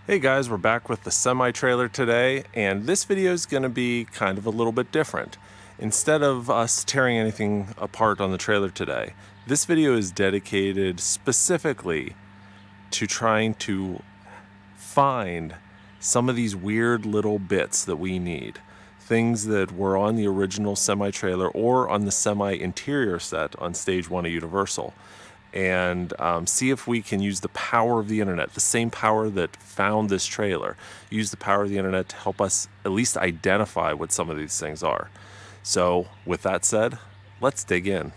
Hey guys, we're back with the semi-trailer today, and this video is going to be kind of a little bit different. Instead of us tearing anything apart on the trailer today, this video is dedicated specifically to trying to find some of these weird little bits that we need. Things that were on the original semi-trailer or on the semi-interior set on Stage 1 of Universal. And see if we can use the power of the internet, the same power that found this trailer, use the power of the internet to help us at least identify what some of these things are. So with that said, let's dig in.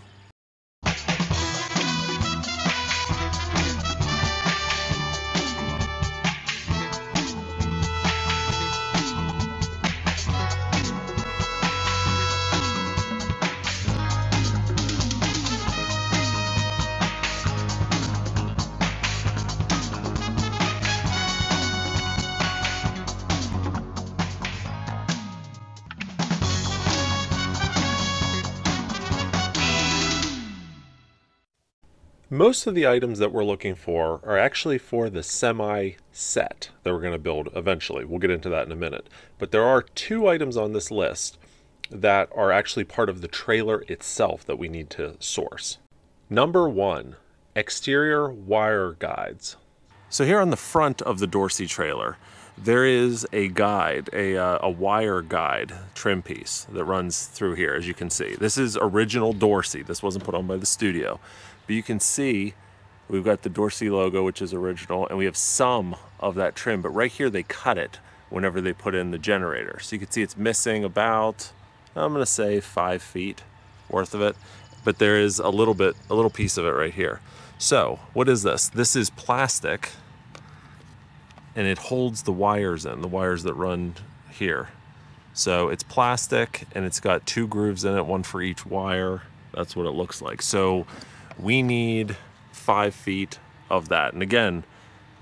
Most of the items that we're looking for are actually for the semi set that we're going to build eventually. We'll get into that in a minute. But there are two items on this list that are actually part of the trailer itself that we need to source. Number one, exterior wire guides. So here on the front of the Dorsey trailer, there is a guide, a wire guide trim piece that runs through here, as you can see. This is original Dorsey. This wasn't put on by the studio. But you can see we've got the Dorsey logo, which is original, and we have some of that trim, but right here they cut it whenever they put in the generator. So you can see it's missing about, I'm gonna say 5 feet worth of it, but there is a little piece of it right here. So what is this? This is plastic, and it holds the wires in, the wires that run here. So it's plastic, and it's got 2 grooves in it, one for each wire. That's what it looks like. So we need 5 feet of that. And again,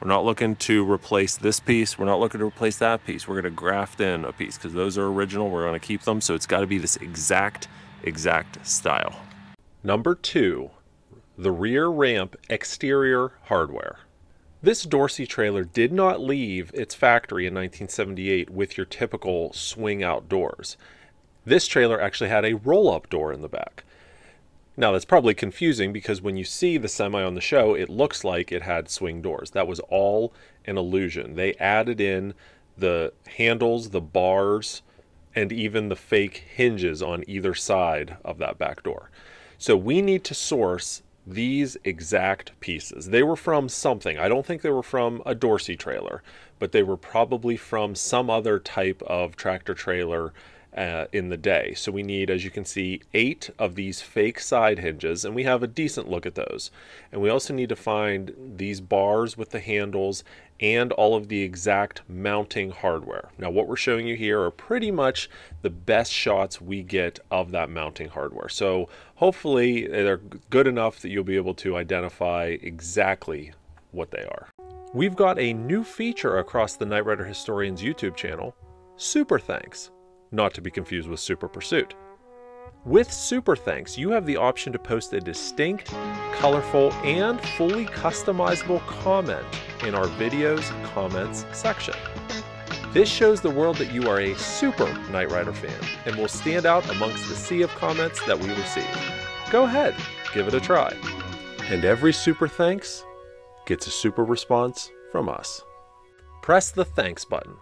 we're not looking to replace this piece. We're not looking to replace that piece. We're gonna graft in a piece because those are original. We're gonna keep them. So it's gotta be this exact style. Number 2, the rear ramp exterior hardware. This Dorsey trailer did not leave its factory in 1978 with your typical swing out doors. This trailer actually had a roll-up door in the back. Now that's probably confusing because when you see the semi on the show, it looks like it had swing doors. That was all an illusion. They added in the handles, the bars, and even the fake hinges on either side of that back door. So we need to source these exact pieces. They were from something. I don't think they were from a Dorsey trailer, but they were probably from some other type of tractor trailer in the day. So we need, as you can see, 8 of these fake side hinges, and we have a decent look at those. And we also need to find these bars with the handles and all of the exact mounting hardware. Now what we're showing you here are pretty much the best shots we get of that mounting hardware. So hopefully they're good enough that you'll be able to identify exactly what they are. We've got a new feature across the Knight Rider Historian's YouTube channel, Super Thanks. Not to be confused with Super Pursuit. With Super Thanks, you have the option to post a distinct, colorful, and fully customizable comment in our videos comments section. This shows the world that you are a super Knight Rider fan and will stand out amongst the sea of comments that we receive. Go ahead, give it a try. And every Super Thanks gets a super response from us. Press the thanks button.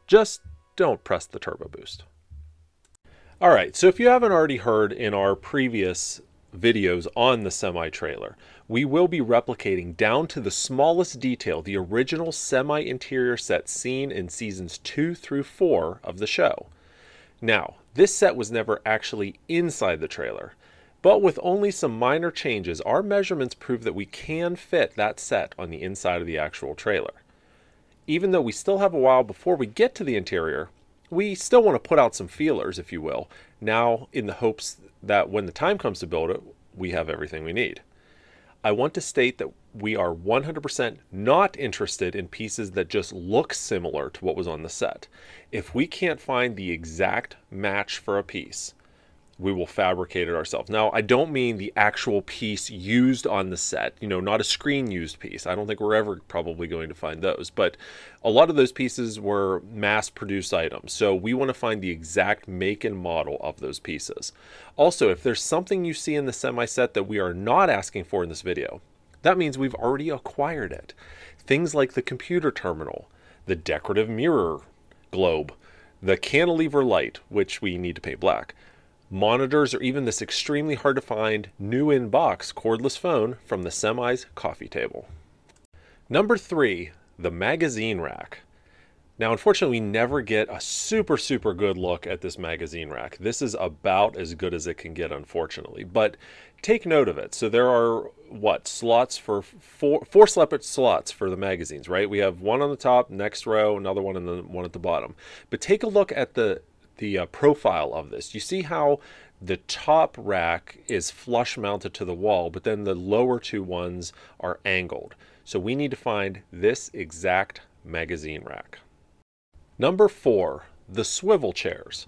Just don't press the turbo boost. All right, so if you haven't already heard in our previous videos on the semi-trailer, we will be replicating down to the smallest detail the original semi-interior set seen in seasons 2 through 4 of the show. Now, this set was never actually inside the trailer, but with only some minor changes, our measurements prove that we can fit that set on the inside of the actual trailer. Even though we still have a while before we get to the interior, we still want to put out some feelers, if you will, now in the hopes that when the time comes to build it, we have everything we need. I want to state that we are 100% not interested in pieces that just look similar to what was on the set. If we can't find the exact match for a piece, we will fabricate it ourselves. Now, I don't mean the actual piece used on the set, you know, not a screen used piece. I don't think we're ever probably going to find those, but a lot of those pieces were mass produced items. So we want to find the exact make and model of those pieces. Also, if there's something you see in the semi set that we are not asking for in this video, that means we've already acquired it. Things like the computer terminal, the decorative mirror globe, the cantilever light, which we need to paint black, monitors, or even this extremely hard to find new in box cordless phone from the Semi's coffee table. Number 3, the magazine rack. Now, unfortunately, we never get a super good look at this magazine rack. This is about as good as it can get, unfortunately, but take note of it. So there are slots for four separate slots for the magazines, right? We have one on the top, next row, another one, and then one at the bottom. But take a look at the profile of this. You see how the top rack is flush mounted to the wall, but then the lower two ones are angled. So we need to find this exact magazine rack. Number 4, the swivel chairs.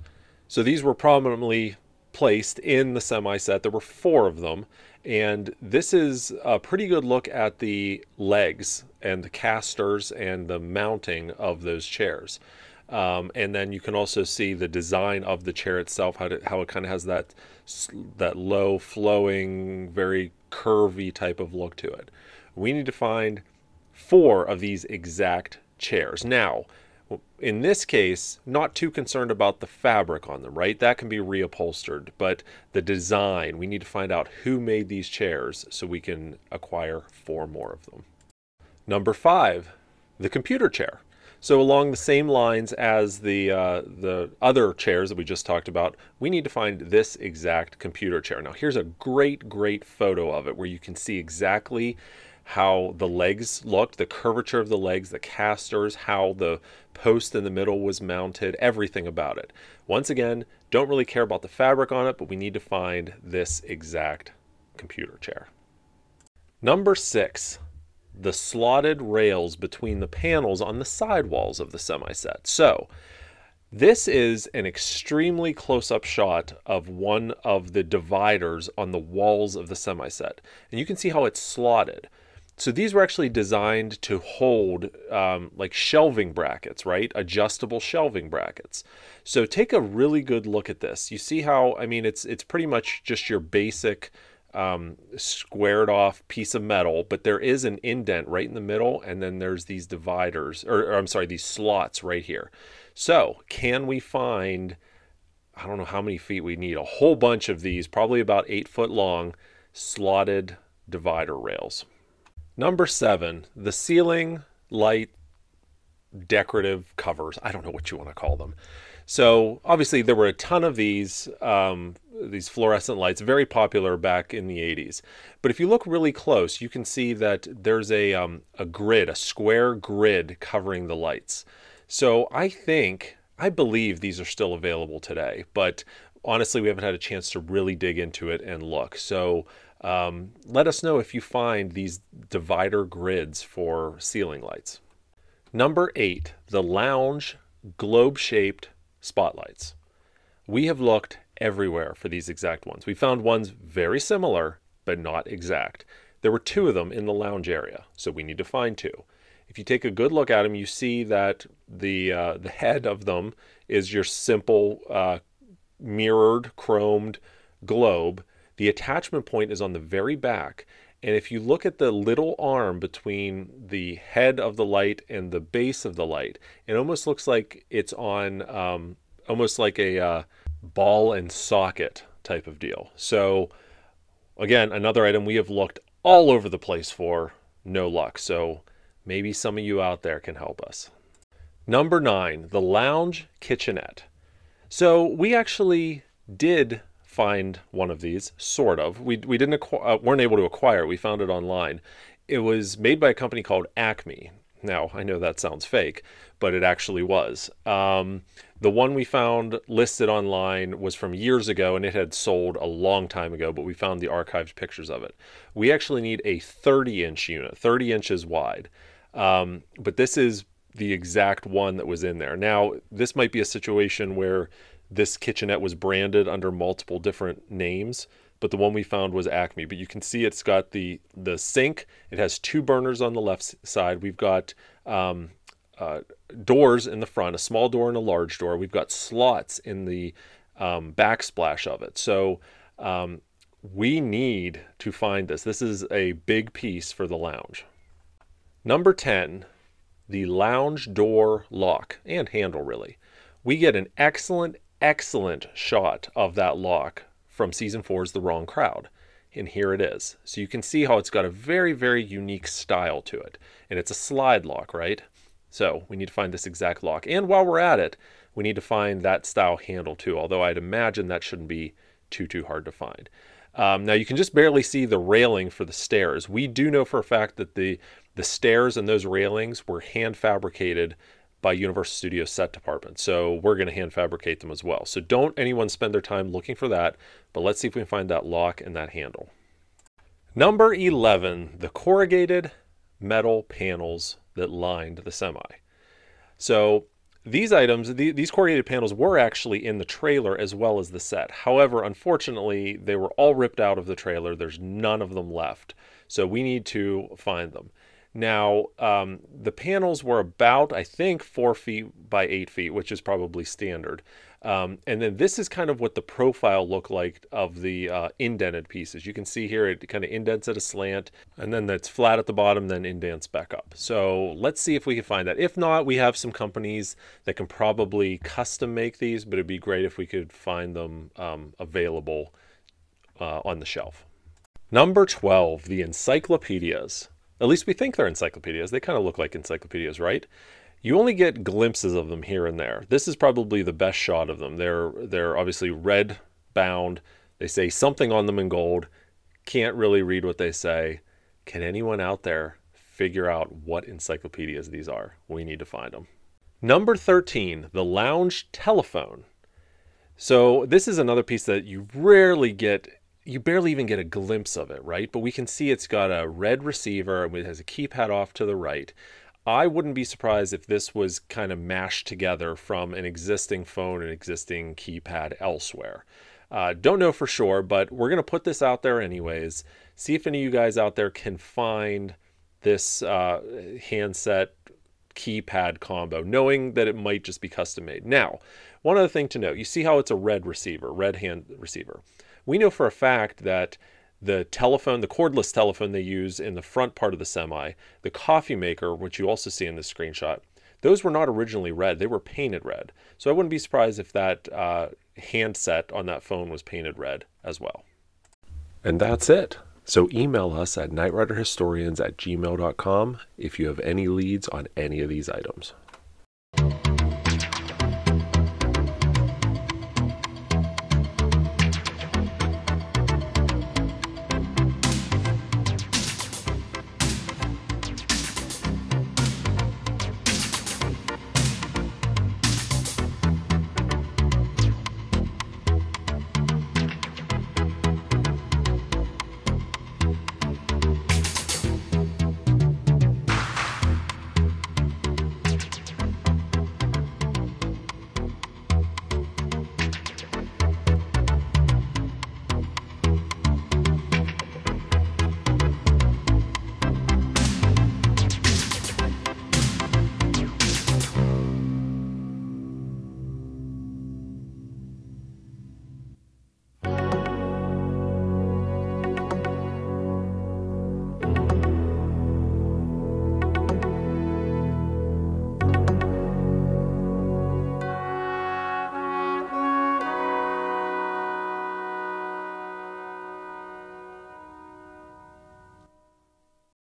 So these were prominently placed in the semi set. There were 4 of them, and this is a pretty good look at the legs and the casters and the mounting of those chairs. And then you can also see the design of the chair itself, how it kind of has that low flowing, very curvy type of look to it. We need to find 4 of these exact chairs. Now, in this case, not too concerned about the fabric on them, right? That can be reupholstered, but the design, we need to find out who made these chairs so we can acquire 4 more of them. Number 5, the computer chair. So along the same lines as the other chairs that we just talked about, we need to find this exact computer chair. Now here's a great photo of it where you can see exactly how the legs looked, the curvature of the legs, the casters, how the post in the middle was mounted, everything about it. Once again, don't really care about the fabric on it, but we need to find this exact computer chair. Number 6, the slotted rails between the panels on the side walls of the semi set. So this is an extremely close-up shot of one of the dividers on the walls of the semi set, and you can see how it's slotted. So these were actually designed to hold like shelving brackets, right? Adjustable shelving brackets. So take a really good look at this. You see how, I mean, it's pretty much just your basic squared off piece of metal, but there is an indent right in the middle, and then there's these dividers, or I'm sorry, these slots right here. So can we find, I don't know how many feet we need, a whole bunch of these, probably about 8 foot long, slotted divider rails. Number 7, the ceiling light decorative covers. I don't know what you want to call them. So obviously there were a ton of these fluorescent lights, very popular back in the 80s. But if you look really close, you can see that there's a grid, a square grid covering the lights. So I believe these are still available today, but honestly, we haven't had a chance to really dig into it and look. So let us know if you find these divider grids for ceiling lights. Number 8, the lounge globe-shaped spotlights. We have looked everywhere for these exact ones. We found ones very similar, but not exact. There were 2 of them in the lounge area, so we need to find 2. If you take a good look at them, you see that the head of them is your simple mirrored, chromed globe. The attachment point is on the very back, and if you look at the little arm between the head of the light and the base of the light, it almost looks like it's on almost like a ball and socket type of deal. So again, another item we have looked all over the place for, no luck. So maybe some of you out there can help us. Number 9, the lounge kitchenette. So we actually did find one of these, sort of. We weren't able to acquire it. We found it online. It was made by a company called Acme. Now, I know that sounds fake, but it actually was. The one we found listed online was from years ago, and it had sold a long time ago, but we found the archived pictures of it. We actually need a 30-inch unit, 30 inches wide. But this is the exact one that was in there. Now, this might be a situation where this kitchenette was branded under multiple different names, but the one we found was Acme. But you can see it's got the sink. It has 2 burners on the left side. We've got doors in the front, a small door and a large door. We've got slots in the backsplash of it. So we need to find this. This is a big piece for the lounge. Number 10, the lounge door lock and handle, really. We get an excellent shot of that lock from Season 4's The Wrong Crowd. And here it is. So you can see how it's got a very, very unique style to it. And it's a slide lock, right? So we need to find this exact lock. And while we're at it, we need to find that style handle too, although I'd imagine that shouldn't be too hard to find. Now you can just barely see the railing for the stairs. We do know for a fact that the stairs and those railings were hand fabricated by Universal Studios set department. So we're going to hand fabricate them as well. So don't anyone spend their time looking for that, but let's see if we can find that lock and that handle. Number 11, the corrugated metal panels that lined the semi. So these items, these corrugated panels were actually in the trailer as well as the set. However, unfortunately, they were all ripped out of the trailer. There's none of them left. So we need to find them. Now, the panels were about, I think, 4 feet by 8 feet, which is probably standard. And then this is kind of what the profile looked like of the indented pieces. You can see here it kind of indents at a slant, and then that's flat at the bottom, then indents back up. So let's see if we can find that. If not, we have some companies that can probably custom make these, but it'd be great if we could find them available on the shelf. Number 12, the encyclopedias. At least we think they're encyclopedias. They kind of look like encyclopedias, right? You only get glimpses of them here and there. This is probably the best shot of them. They're obviously red bound. They say something on them in gold. Can't really read what they say. Can anyone out there figure out what encyclopedias these are? We need to find them. Number 13, the lounge telephone. So this is another piece that you rarely get. You barely even get a glimpse of it, right? But we can see it's got a red receiver and it has a keypad off to the right. I wouldn't be surprised if this was kind of mashed together from an existing phone and existing keypad elsewhere. Don't know for sure, but we're going to put this out there anyways. See if any of you guys out there can find this handset keypad combo, knowing that it might just be custom made. Now, one other thing to note, you see how it's a red receiver, red hand receiver. We know for a fact that the telephone, the cordless telephone they use in the front part of the semi, the coffee maker, which you also see in this screenshot, those were not originally red. They were painted red. So I wouldn't be surprised if that handset on that phone was painted red as well. And that's it. So email us at nightriderhistorians@gmail.com if you have any leads on any of these items.